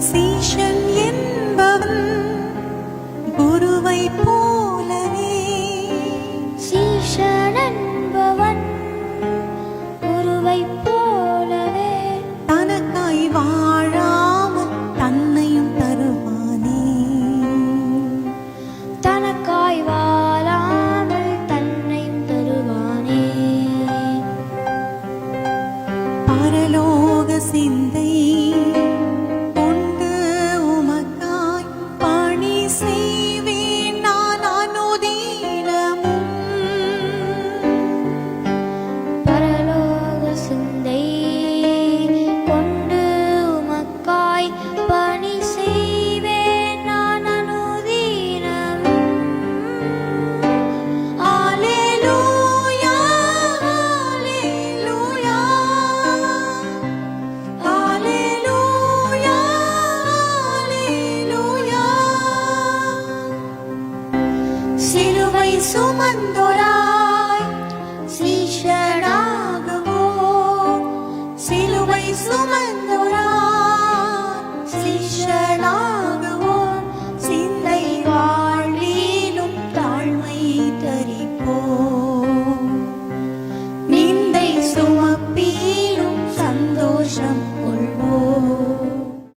சீஷன் என்பவன் குருவை போலவே. சீஷன் என்பவன் குருவை போலவே தனக்காய் வாழாமல் தன்னையும் தருவானே. தனக்காய் வாழாமல் தன்னையும் தருவானே. பரலோக சிந்தை கொண்டு உமக்காய் பணி செய்வேன் நான் அனுதினமும். பரலோக சிந்தை கொண்டு உமக்காய் பணி செய்வேன் நான் அனுதினமும். அல்லேலூயா அல்லேலூயா அல்லேலூயா அல்லேலூயா. சிலுவை சுமந்தோரா